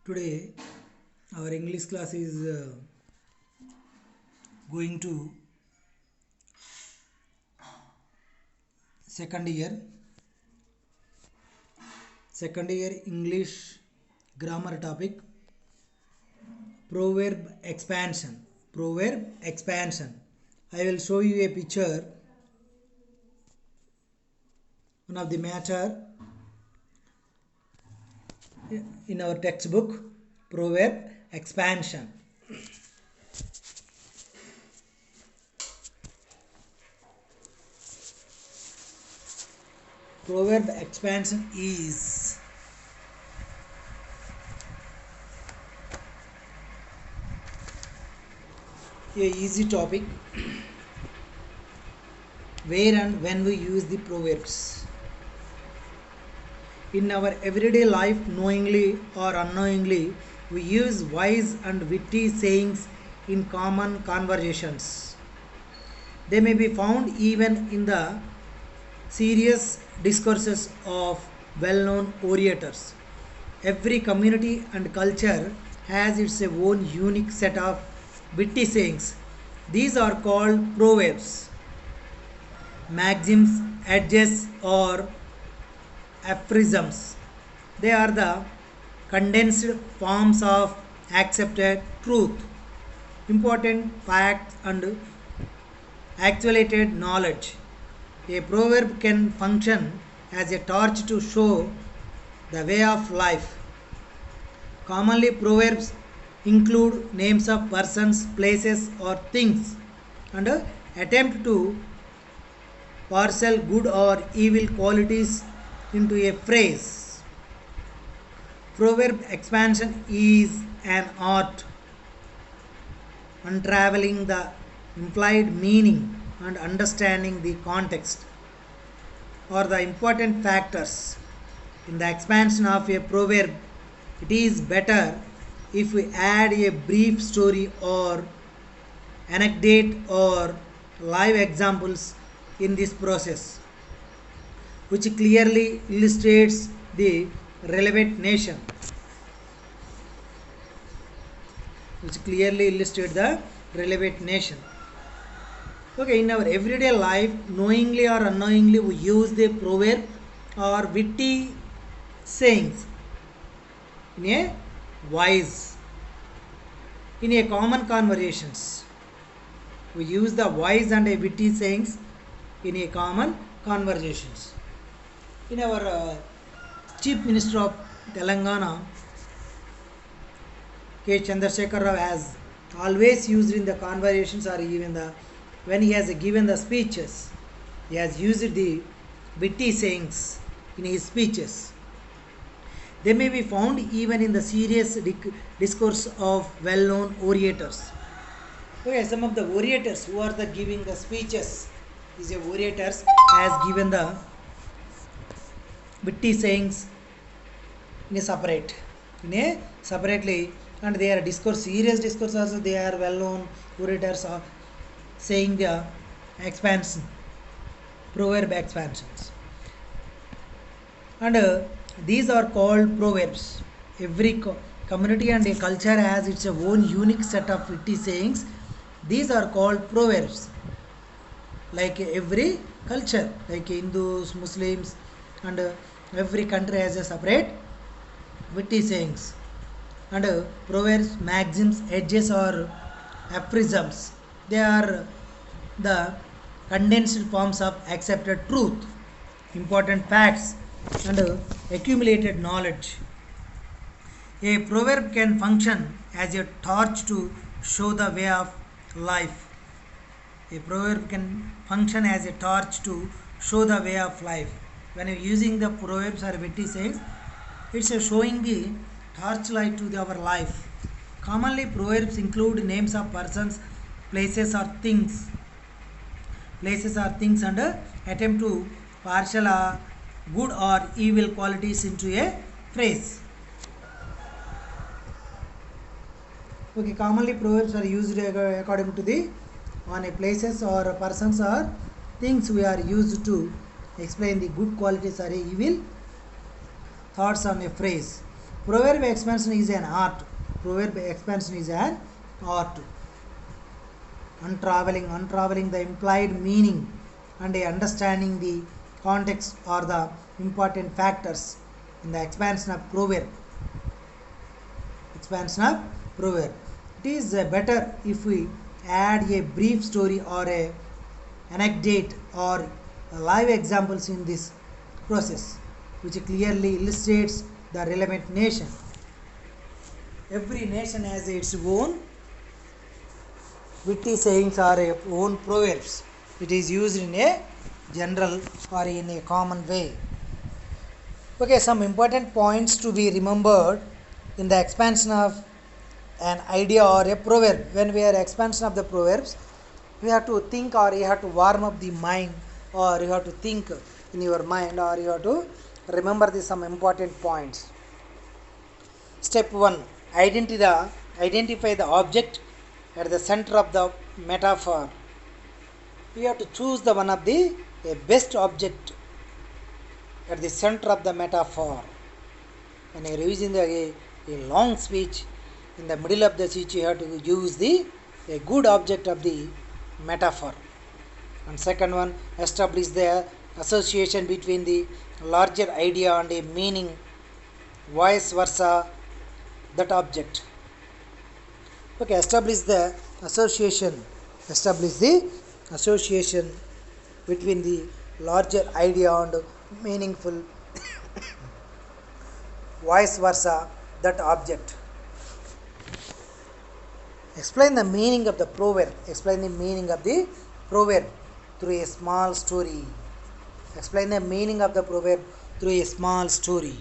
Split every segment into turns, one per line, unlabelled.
Today, our English class is going to second year. Second year English grammar topic. Proverb expansion. Proverb expansion. I will show you a picture. One of the matter in our textbook. Proverb expansion. Proverb expansion is a easy topic where and when we use the proverbs. In our everyday life, knowingly or unknowingly, we use wise and witty sayings in common conversations. They may be found even in the serious discourses of well known orators. Every community and culture has its own unique set of witty sayings. These are called proverbs, maxims, adges, or aphorisms. They are the condensed forms of accepted truth, important facts, and actualated knowledge. A proverb can function as a torch to show the way of life. Commonly, proverbs include names of persons, places, or things and attempt to parcel good or evil qualities into a phrase. Proverb expansion is an art unraveling the implied meaning and understanding the context or the important factors in the expansion of a proverb. It is better if we add a brief story or anecdote or live examples in this process, which clearly illustrates the relevant nation. Which clearly illustrate the relevant nation. Okay, in our everyday life, knowingly or unknowingly, we use the proverb or witty sayings in a wise, in a common conversations. We use the wise and a witty sayings in a common conversations. In our Chief Minister of Telangana, K. Chandrasekhar Rao has always used in the conversations or even the when he has given the speeches, he has used the witty sayings in his speeches. They may be found even in the serious discourse of well-known orators. Okay, some of the orators who are the giving the speeches, these orators has given the witty sayings in a separately, and they are discourse, serious discourse also. They are well-known orators are saying the expansion, proverb expansions, and these are called proverbs. Every community and a culture has its own unique set of witty sayings. These are called proverbs. Like every culture, like Hindus, Muslims, and every country has a separate witty sayings. And proverbs, maxims, edges, or aphorisms. They are the condensed forms of accepted truth, important facts, and accumulated knowledge. A proverb can function as a torch to show the way of life. A proverb can function as a torch to show the way of life. When you're using the proverbs or witty sayings, it's a showing the torchlight to our life. Commonly, proverbs include names of persons, places or things. Places or things and attempt to parcel good or evil qualities into a phrase. Okay, commonly proverbs are used according to the on a places or persons or things we are used to explain the good qualities or evil thoughts on a phrase. Proverb expansion is an art. Proverb expansion is an art. Untraveling the implied meaning and understanding the context are the important factors in the expansion of proverb. It is better if we add a brief story or a anecdote or live examples in this process, which clearly illustrates the relevant nation. Every nation has its own witty sayings or own proverbs. It is used in a general or in a common way. Okay, some important points to be remembered in the expansion of an idea or a proverb. When we are expansion of the proverbs, we have to think, or you have to warm up the mind, or you have to think in your mind, or you have to remember some important points. Step 1, identify the object at the center of the metaphor. You have to choose the one of the best object at the center of the metaphor. When you are using a long speech, in the middle of the speech you have to use a good object of the metaphor. And second one, establish the association between the larger idea and a meaning, vice versa, that object. Okay, establish the association between the larger idea and meaningful vice versa, that object. Explain the meaning of the proverb through a small story.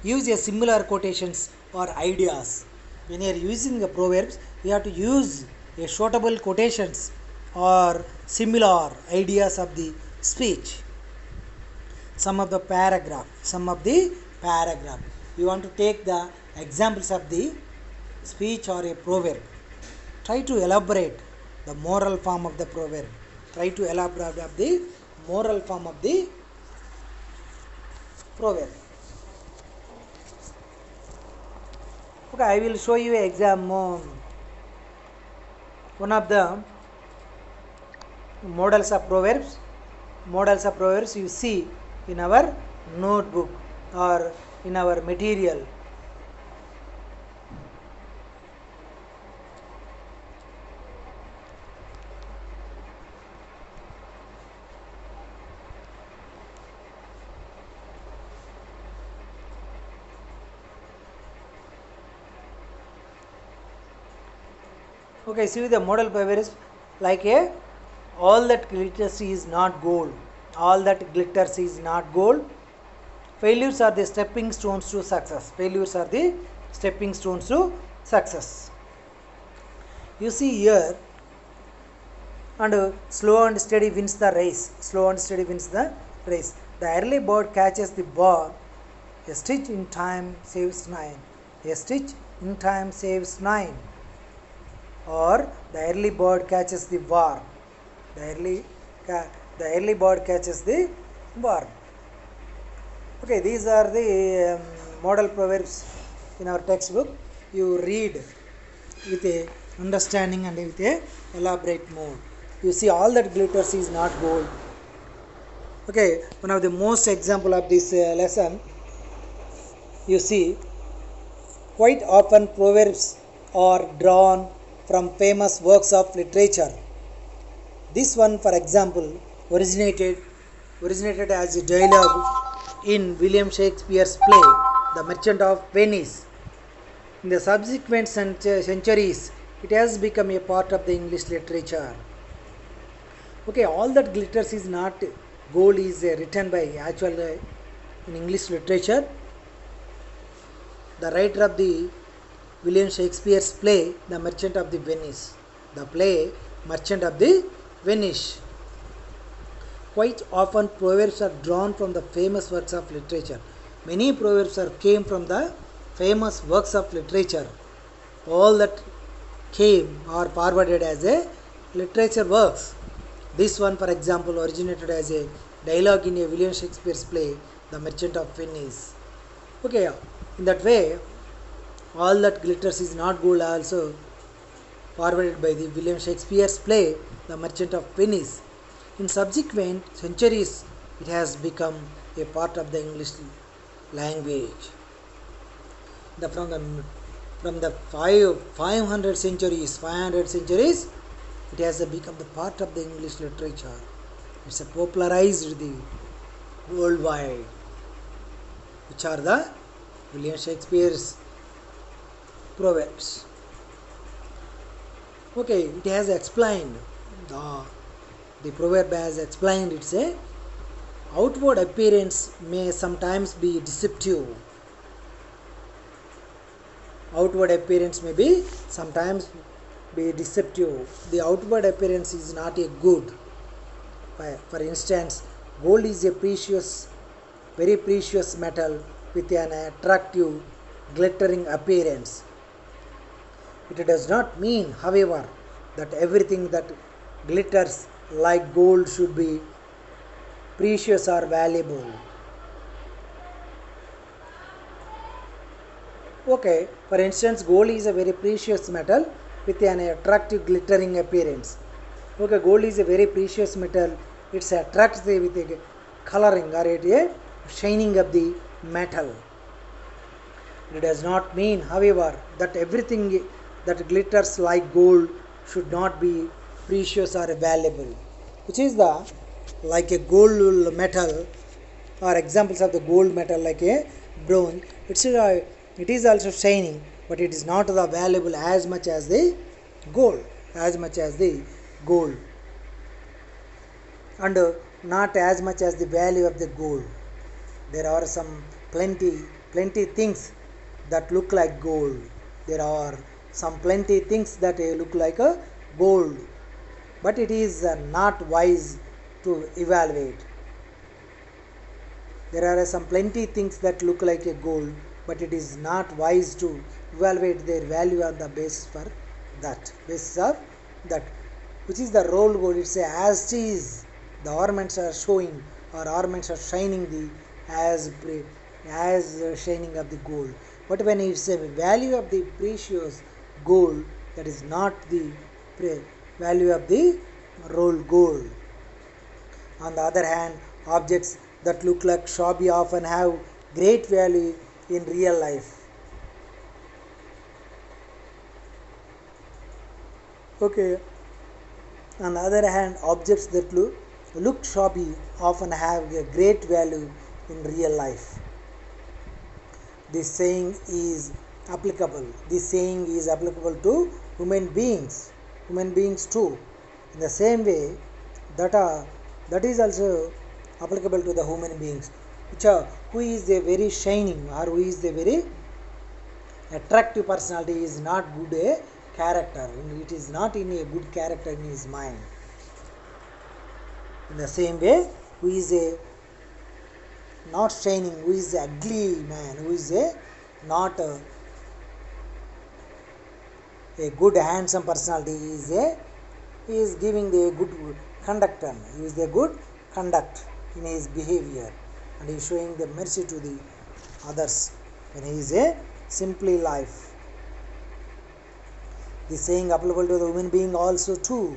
Use a similar quotations or ideas. When you are using the proverbs, you have to use a suitable quotations or similar ideas of the speech. Some of the paragraph. You want to take the examples of the speech or a proverb. Try to elaborate the moral form of the proverb. Okay, I will show you one of the models of proverbs. You see in our notebook or in our material. Okay, see the model proverbs like all that glitters is not gold. Failures are the stepping stones to success. You see here, and slow and steady wins the race. The early bird catches the ball. A stitch in time saves nine. Or the early bird catches the worm. The early bird catches the worm. Okay, these are the model proverbs in our textbook. You read with a understanding and with a elaborate mode. You see, all that glitters is not gold. Okay, one of the most example of this lesson, you see, quite often proverbs are drawn from famous works of literature. This one, for example, originated as a dialogue in William Shakespeare's play, The Merchant of Venice. In the subsequent centuries, it has become a part of the English literature. Okay, all that glitters is not gold is written by in English literature. The writer of the William Shakespeare's play, The Merchant of Venice. Quite often proverbs are drawn from the famous works of literature. Many proverbs came from the famous works of literature. All that came or forwarded as a literature works. This one, for example, originated as a dialogue in a William Shakespeare's play, The Merchant of Venice. Okay, In that way, all that glitters is not gold also forwarded by the William Shakespeare's play The Merchant of Venice. In subsequent centuries, it has become a part of the English language. The, from the 500 centuries, it has become the part of the English literature. It's a popularized the worldwide, which are the William Shakespeare's proverbs. Okay, it has explained the proverb has explained. It's a outward appearance may sometimes be deceptive. Outward appearance may be sometimes be deceptive. The outward appearance is not a good. For instance, gold is a precious, very precious metal with an attractive, glittering appearance. It does not mean, however, that everything that glitters like gold should be precious or valuable. Okay, for instance, gold is a very precious metal with an attractive glittering appearance. Okay, gold is a very precious metal. It attracts with a coloring or a shining of the metal. It does not mean, however, that everything that glitters like gold should not be precious or valuable. Which is the like a gold metal, or examples of the gold metal like a bronze. It is also shining, but it is not the valuable as much as the gold, and not as much as the value of the gold. There are some plenty things that look like gold. There are some plenty things that look like a gold, but it is not wise to evaluate. There are some plenty things that look like a gold, but it is not wise to evaluate their value on the basis of that, which is the rolled gold. It's as is the ornaments are showing, or ornaments are shining the as shining of the gold. But when it's a value of the precious gold, that is not the value of the rolled gold. On the other hand, objects that look like shabby often have great value in real life. Okay. On the other hand, objects that look shabby often have a great value in real life. This saying is applicable. This saying is applicable to human beings too. In the same way, that is also applicable to the human beings, who is a very shining or who is a very attractive personality is not good a character. It is not in a good character in his mind. In the same way, who is a not shining, who is a ugly man, who is a not a good handsome personality, he is giving the good conduct. He is a good conduct in his behavior, and he is showing the mercy to the others when he is a simply life. This saying applicable to the human being also too,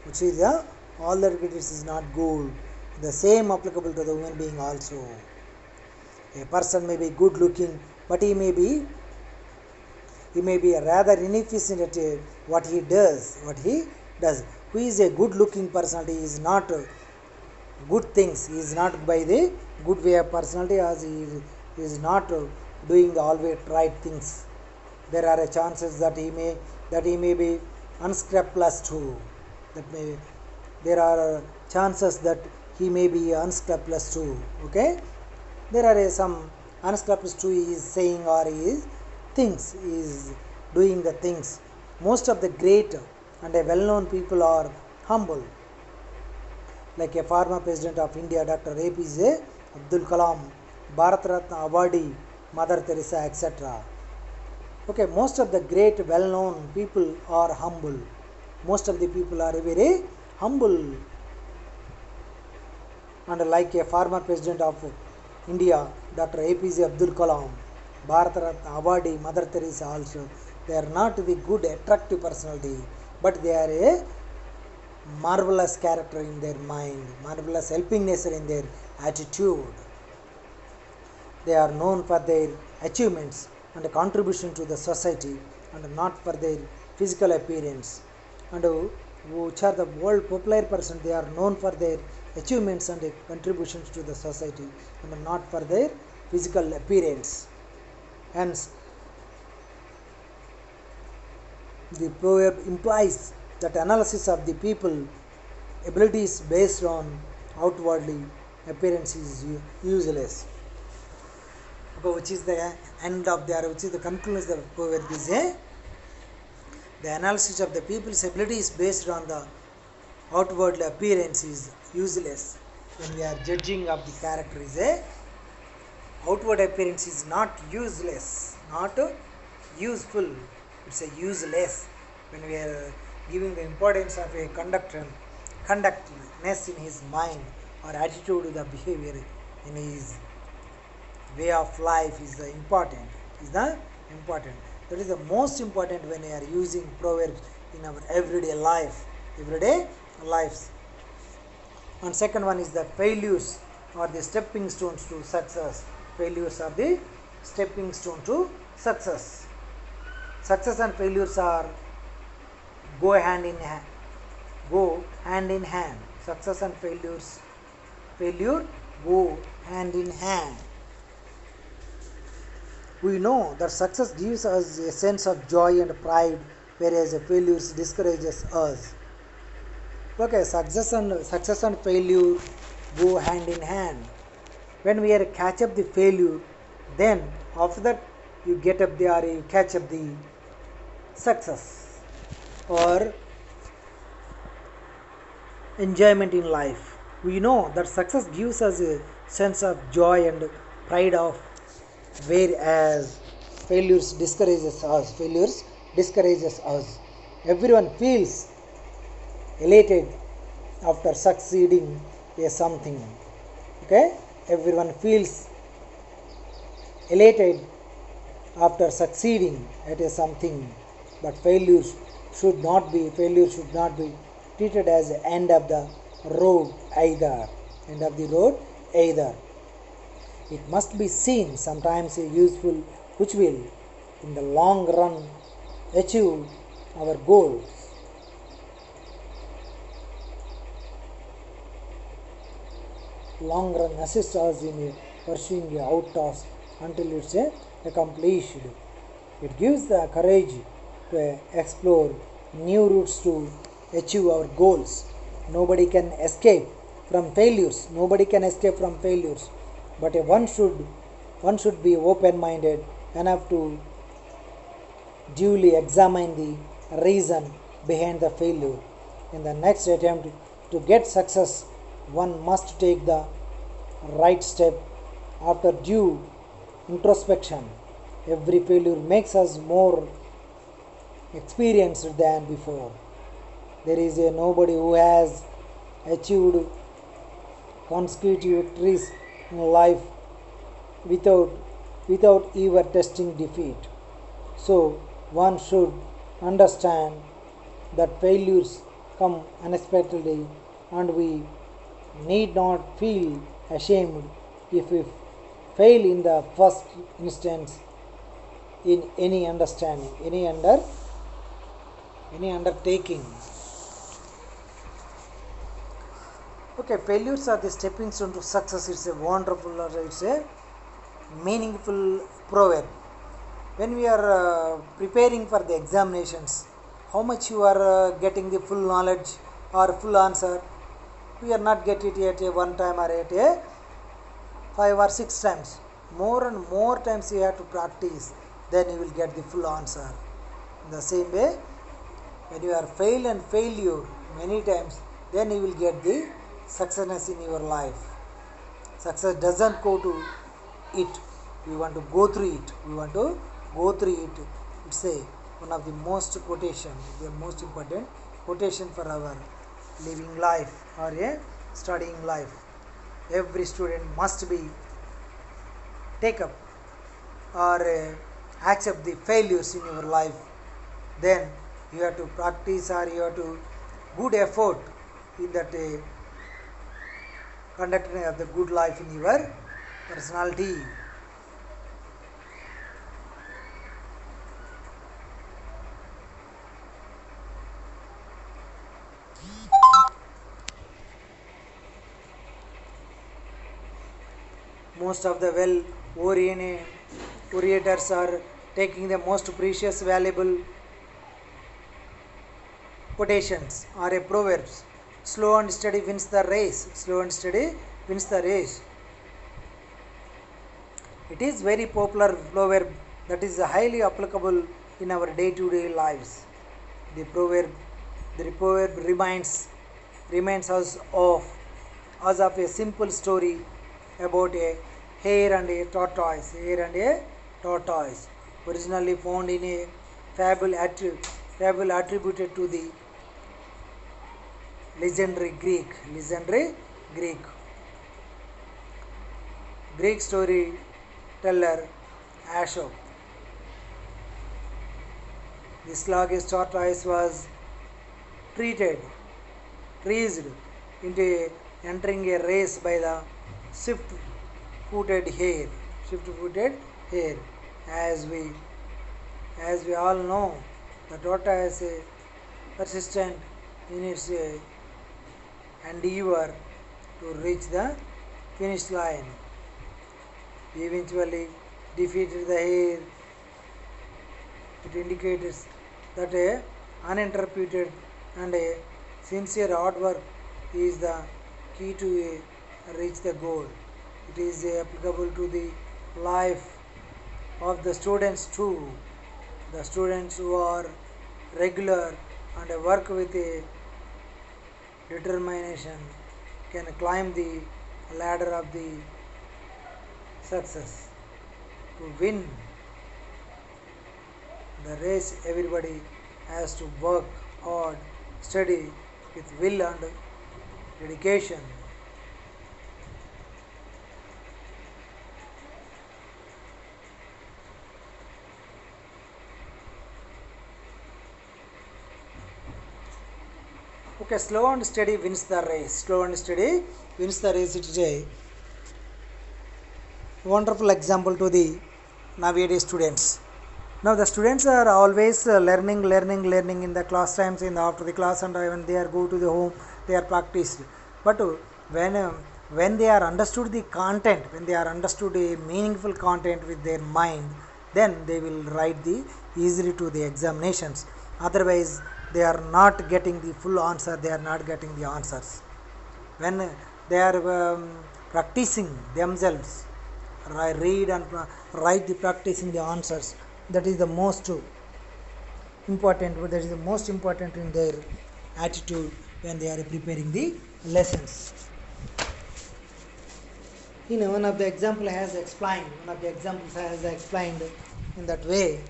which is all that glitters is not gold. The same applicable to the human being also. A person may be good looking, but he may be rather inefficient at what he does. Who is a good looking personality is not good things. He is not by the good way of personality, as he is not doing the always right things. There are chances that he may be unscrupulous too. There are chances that he may be unscrupulous too. Okay, there are some unscrupulous too. He is saying or he is doing the things. Most of the great and well-known people are humble, like a former president of India, Dr. APJ Abdul Kalam, Bharat Ratna awardee Mother Teresa, etc. Okay, most of the great well-known people are humble. Most of the people are very humble. And like a former president of India, Dr. APJ Abdul Kalam, Bharata Ratna awardee Mother Teresa also. They are not the good attractive personality, but they are a marvelous character in their mind, marvelous helping nature in their attitude. They are known for their achievements and contribution to the society and not for their physical appearance. And which are the world popular person, they are known for their achievements and contributions to the society and not for their physical appearance. Hence, the proverb implies that analysis of the people abilities based on outwardly appearance is useless. Okay, which is the end of their, which is the conclusion of the proverb is the analysis of the people's abilities based on the outward appearance is useless. When we are judging of the character is outward appearance is not useless, not useful. It's a useless. When we are giving the importance of a conductness in his mind or attitude to the behavior in his way of life is the important. That is the most important when we are using proverbs in our everyday lives. And second one is the failures are the stepping stones to success. Failures are the stepping stone to success. Success and failures are go hand in hand. Success and failure go hand in hand. We know that success gives us a sense of joy and pride, whereas failures discourages us. Okay, success and failure go hand in hand. When we are catch up the failure, then after that you get up there, you catch up the success or enjoyment in life. We know that success gives us a sense of joy and pride of, whereas failures discourages us. Everyone feels elated after succeeding a something. Okay, everyone feels elated after succeeding at a something, but failure should not be treated as the end of the road either. It must be seen sometimes useful, which will in the long run achieve our goals. Long run assist us in pursuing a out task until it's accomplished. It gives the courage to explore new routes to achieve our goals. Nobody can escape from failures. But one should be open-minded enough to duly examine the reason behind the failure. In the next attempt to get success, one must take the right step after due introspection. Every failure makes us more experienced than before. There is nobody who has achieved consecutive victories in life without ever tasting defeat. So one should understand that failures come unexpectedly, and we need not feel ashamed if we fail in the first instance in any undertaking. Okay, failures are the stepping stone to success. It's a wonderful, it's a meaningful proverb. When we are preparing for the examinations, how much you are getting the full knowledge or full answer? We are not getting it at one time or at 5 or 6 times. More and more times you have to practice, then you will get the full answer. In the same way, when you are failure many times, then you will get the success in your life. Success doesn't go to it. We want to go through it. It's one of the most important quotation for our living life or a studying life. Every student must be take up or accept the failures in your life, then you have to practice or you have to good effort in that conducting of the good life in your personality. Most of the well orienters are taking the most precious valuable quotations or a proverbs. Slow and steady wins the race. Slow and steady wins the race. It is very popular proverb that is highly applicable in our day-to-day lives. The proverb, the proverb reminds us of a simple story about a hare and a tortoise. Hare and a tortoise, originally found in a fable attributed to the legendary Greek Greek storyteller Aesop. The sluggish tortoise was treated teased into entering a race by the swift-footed hare. Swift-footed hare, as we as we all know, the tortoise is persistent in its endeavor to reach the finish line. He eventually defeated the hare. It indicates that a uninterrupted and a sincere hard work is the key to reach the goal. It is applicable to the life of the students too. The students who are regular and work with a determination can climb the ladder of the success. To win the race, everybody has to work hard, study with will and dedication. Okay, slow and steady wins the race. Slow and steady wins the race. It is a wonderful example to the nowadays students. Now the students are always learning in the class times, in the, after the class, and when they are go to the home, they are practiced. But when they are understood the content, when they are understood a meaningful content with their mind, then they will write the easily to the examinations. Otherwise, they are not getting the full answer. They are not getting the answers. When they are practicing themselves, read and write the practicing the answers, that is the most important. That is the most important in their attitude when they are preparing the lessons. One of the examples has explained in that way,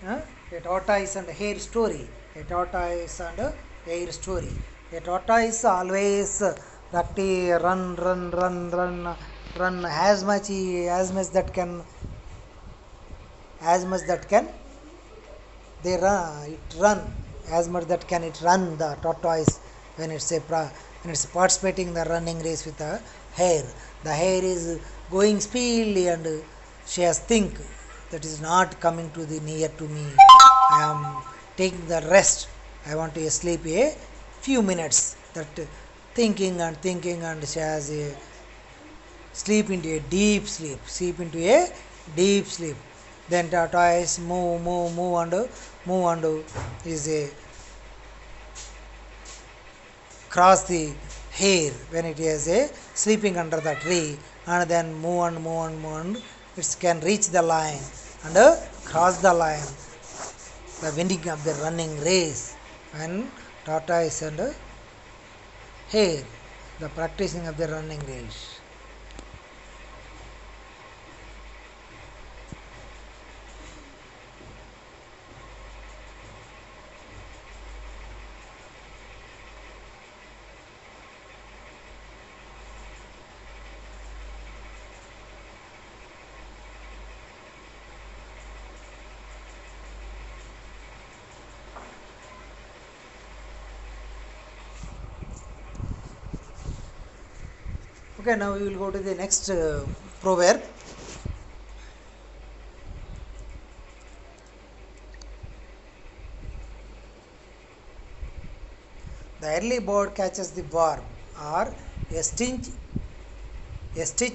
a tortoise and a hare story. A tortoise and a hare story. A tortoise always run as much that can they run as much that can it run the tortoise when when it's participating in the running race with the hare. The hare is going speedily and she has think that is not coming to the near to me. I am taking the rest. I want to sleep a few minutes. That thinking and she has a sleep into a deep sleep. Then tortoise move and is a cross the hare when it is a sleeping under the tree, and then move and it can reach the line and cross the line. The winning of the running race when tortoise and hare, the practicing of the running race. Okay, now we will go to the next proverb. The early bird catches the worm, or a stitch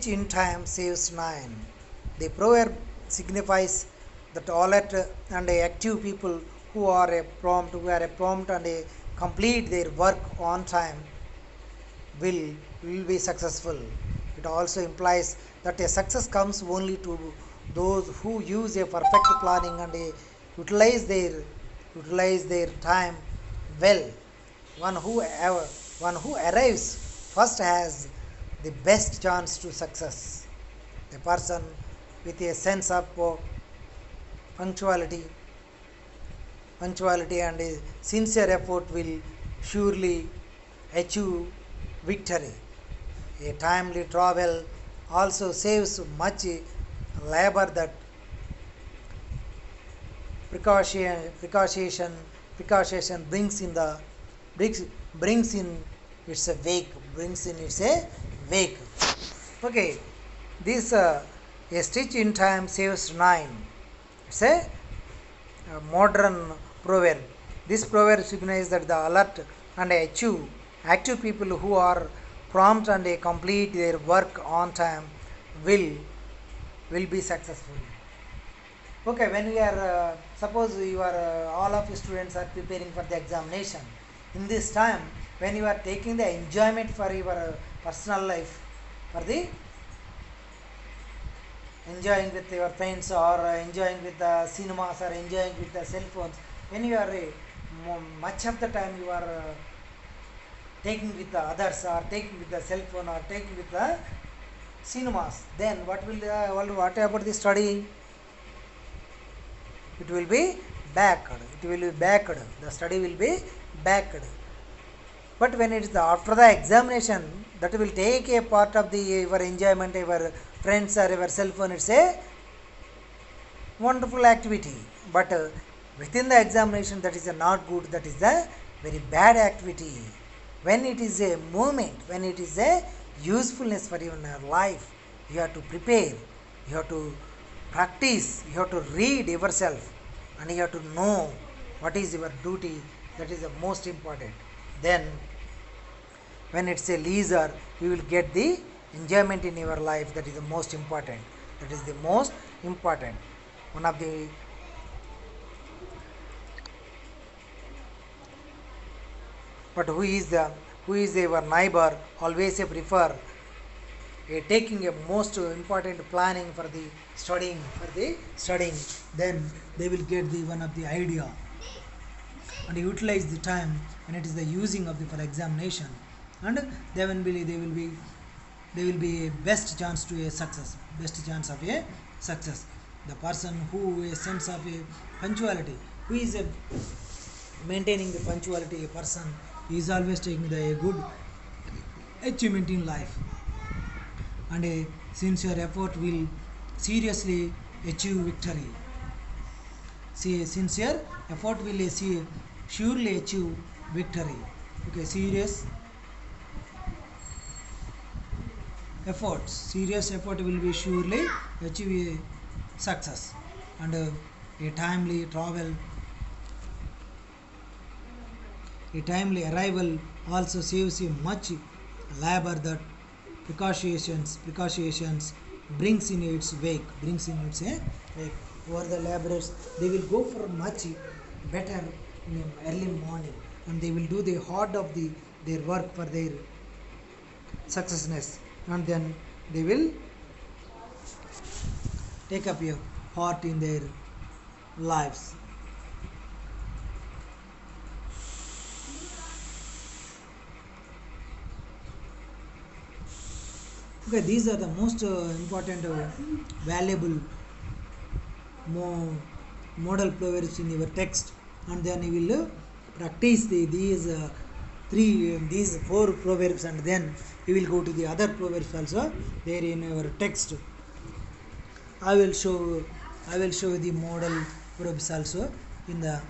in time saves nine. The proverb signifies that alert and active people who are prompt and complete their work on time will will be successful. It also implies that a success comes only to those who use a perfect planning and utilize their utilize their time well. One who ever, one who arrives first has the best chance to success. A person with a sense of punctuality, punctuality and a sincere effort will surely achieve victory. A timely travel also saves much labor that precaution precaution precaution brings brings in its a wake brings in its a wake. Okay, this a stitch in time saves nine. It's a modern proverb. This proverb signifies that the alert and active people who are prompt and complete their work on time will will be successful. Okay, when we are suppose you are all of the students are preparing for the examination. In this time, when you are taking the enjoyment for your personal life, for the enjoying with your friends or enjoying with the cinemas or enjoying with the cell phones, when you are much of the time you are taking with the others or taking with the cell phone or taking with the cinemas, then what about the study? It will be backed. It will be backed. The study will be backed. But when it is after the examination, that will take a part of the your enjoyment, your friends or your cell phone. It's a wonderful activity. But within the examination, that is a not good. That is a very bad activity. When it is a movement, when it is a usefulness for your life, you have to prepare. You have to practice. You have to read yourself, and you have to know what is your duty. That is the most important. Then when it's a leisure, you will get the enjoyment in your life. That is the most important. That is the most important. One of the but who is your neighbor always prefer taking a most important planning for the studying, then they will get the one of the idea and utilize the time when it is the using of the for examination, and they will be best chance to a success, best chance of a success. The person who a sense of a punctuality, who is a maintaining the punctuality, a person is always taking the a good achievement in life, and a sincere effort will seriously achieve victory. See, sincere effort will surely achieve victory. Okay, serious effort will be surely achieve a success, and a timely travel, a timely arrival also saves you much labor that precautions brings in its wake. Over the laborers, they will go for much better in the early morning, and they will do the hard of their work for their successness, and then they will take up a part in their lives. Okay, these are the most important, valuable model proverbs in your text, and then you will practice these four proverbs, and then you will go to the other proverbs also there in your text. I will show the model proverbs also in the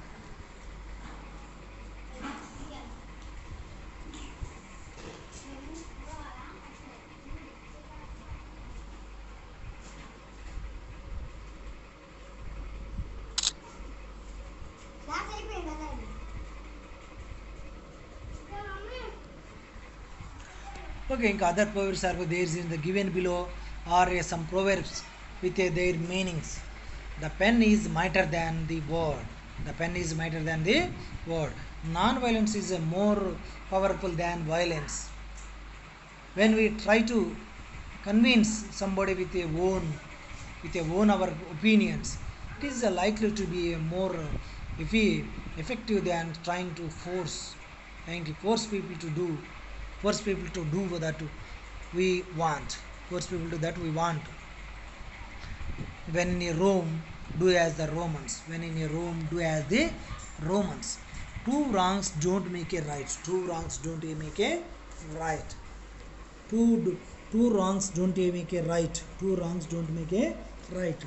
Okay, ఇంకా other proverbs are there in the given below are some proverbs with their meanings. The pen is mightier than the word. The pen is mightier than the word. Non-violence is more powerful than violence. When we try to convince somebody with a own our opinions, it is likely to be more effective than trying to force people to do that we want force people to that we want. When in Rome, do as the Romans. When in Rome, do as the Romans. Two wrongs don't make a right. Two wrongs don't make a right. Two wrongs don't make a right. Two wrongs don't make a right.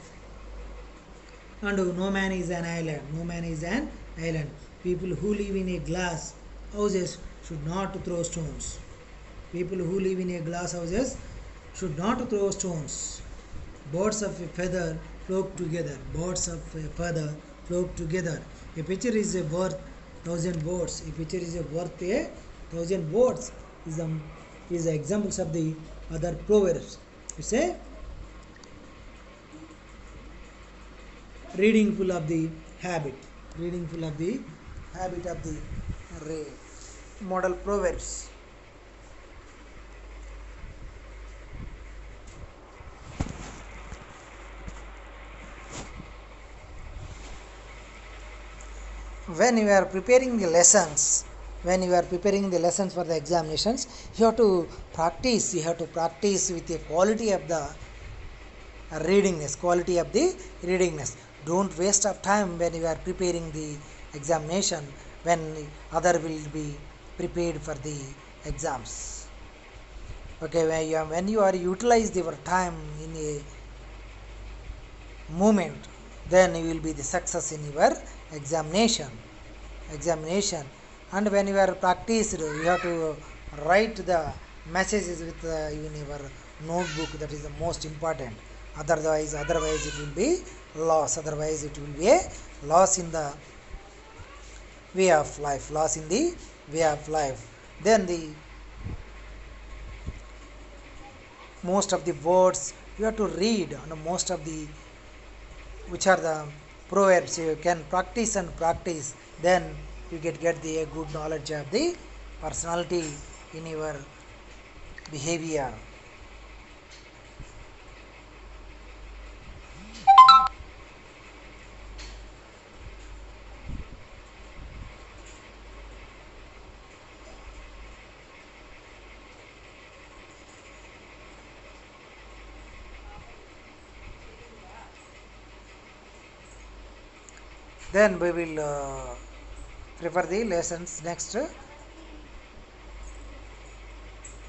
And no man is an island. No man is an island. People who live in a glass houses should not throw stones. People who live in a glass houses should not throw stones. Birds of a feather flock together. Birds of a feather flock together. A picture is worth 1,000 words. A picture is worth 1,000 words. Is examples of the other proverbs. You say reading full of the habit. Reading full of the habit of the model proverbs. When you are preparing the lessons for the examinations, you have to practice with the quality of the readingness. Don't waste of time when you are preparing the examination, when other will be prepared for the exams. Okay, when you are utilize your time in a moment, then you will be the success in your examination. And when you are practiced, you have to write the messages with in your notebook. That is the most important. Otherwise it will be loss. Otherwise it will be a loss in the way of life. Then the most of the words you have to read, and most of the which are the proverbs you can practice, then you get the good knowledge of the personality in your behavior. Then we will prefer the lessons next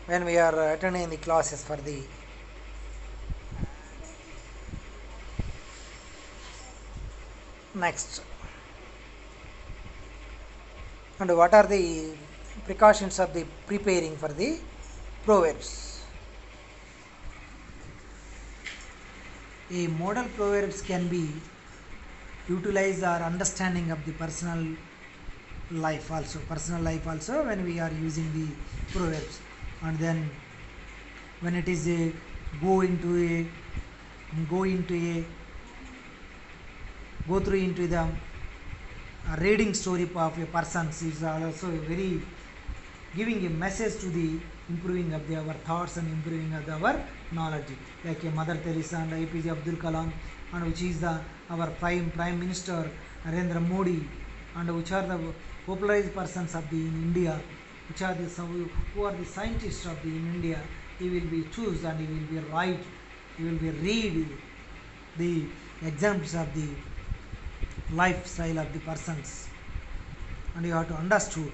when we are attending the classes for the next. And what are the precautions of the preparing for the proverbs? A model proverbs can be utilize our understanding of the personal life also when we are using the proverbs. And then when it is a go through into the reading story of a person is also very giving a message to the improving of our thoughts and improving of our knowledge, like a Mother Teresa and APJ Abdul Kalam, and which is our Prime Minister Narendra Modi, and which are the popularized persons of the in India, which are who are the scientists of the in India. He will be choose and he will be write, he will be read the examples of the lifestyle of the persons, and you have to understood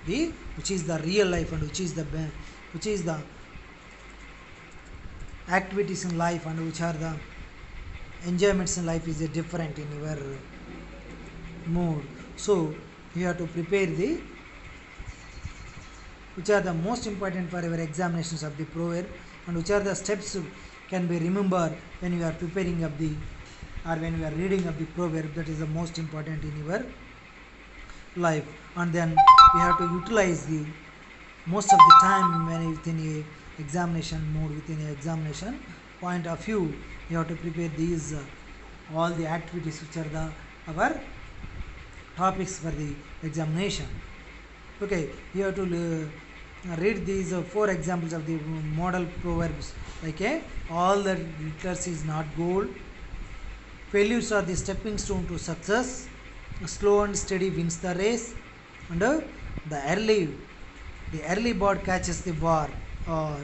which is the real life and which is the activities in life and which are the enjoyments in life is different in your mood. So you have to prepare which are the most important for your examinations of the proverb, and which are the steps can be remembered when you are preparing of the or when you are reading of the proverb. That is the most important in your life. And then we have to utilize the most of the time when within examination mode, within a examination point of view, you have to prepare these all the activities which are the our topics for the examination. Okay, you have to read these four examples of the model proverbs, like all the glitters is not gold, failures are the stepping stone to success, slow and steady wins the race, and the early the early bird catches the bar, or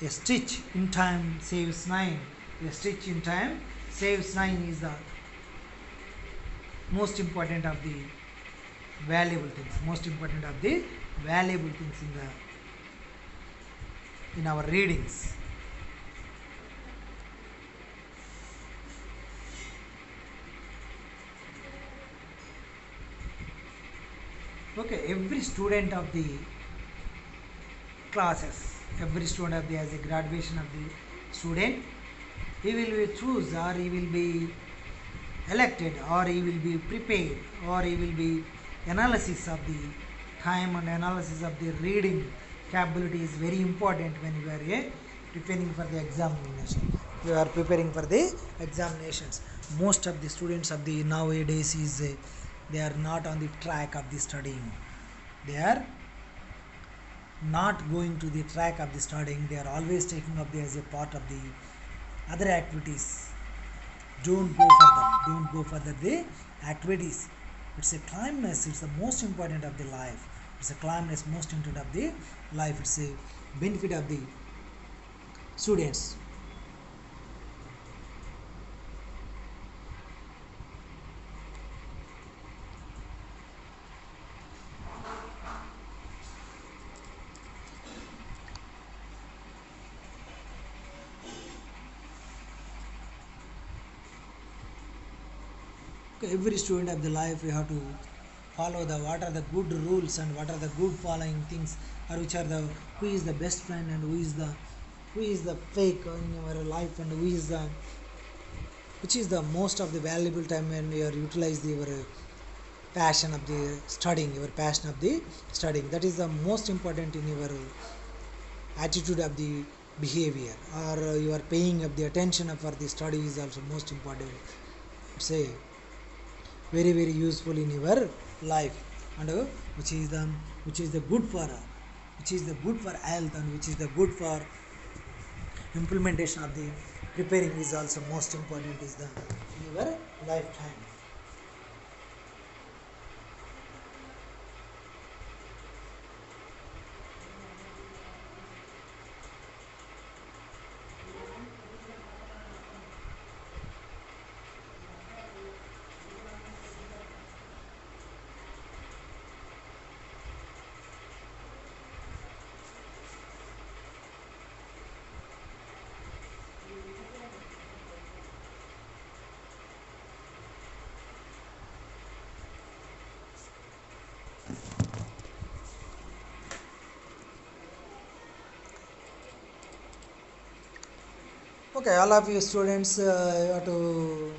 a stitch in time saves nine. A stitch in time saves nine is the most important of the valuable things. Most important of the valuable things in our readings. Okay, every student of the classes, every student of the as a graduation of the student, he will be choose, or he will be elected, or he will be prepared, or he will be analysis of the time and analysis of the reading capability is very important when you are preparing for the examination. You are preparing for the examinations. Most of the students of the nowadays is they are not on the track of the studying. They are not going to the track of the studying. They are always taking up the as a part of the other activities. Don't go further. Don't go further the activities. It's a calmness. It's the most important of the life. It's a calmness most important of the life. It's a benefit of the students. Every student of the life, we have to follow the what are the good rules and what are the good following things, or which are the who is the best friend and who is the fake in our life, and who is the which is the most of the valuable time when we are utilize your passion of the studying, your passion of the studying. That is the most important in your attitude of the behavior, or you are paying up the attention for the study is also most important. Say very very useful in your life, and which is the good for which is the good for health, and which is the good for implementation of the preparing is also most important is the in your lifetime. Okay, all of you students, you have to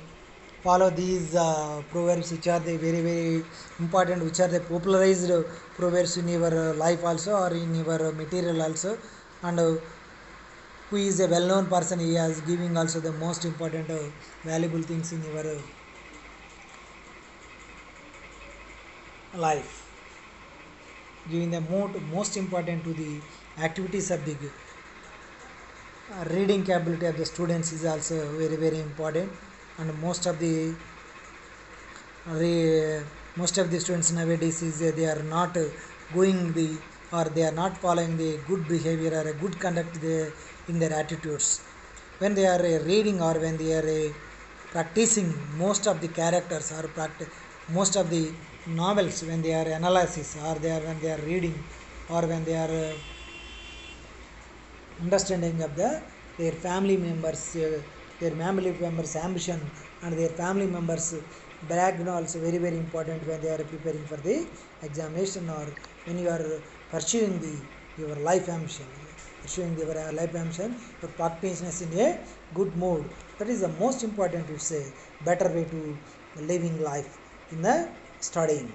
follow these proverbs, which are the very very important, which are the popularized proverbs in your life also, or in your material also, and who is a well-known person. He is giving also the most important valuable things in your life, giving the most important to the activities of the reading capability of the students is also very very important. And most of the students nowadays is they are not going the, or they are not following the good behavior or a good conduct in their attitudes when they are reading, or when they are practicing most of the characters, or most of the novels, when they are analysis, or when they are reading, or when they are understanding of their family members, ambition, and their family members background also very very important when they are preparing for the examination, or when you are pursuing your life ambition, your participations in a good mood. That is the most important. It's a better way to living life in the studying.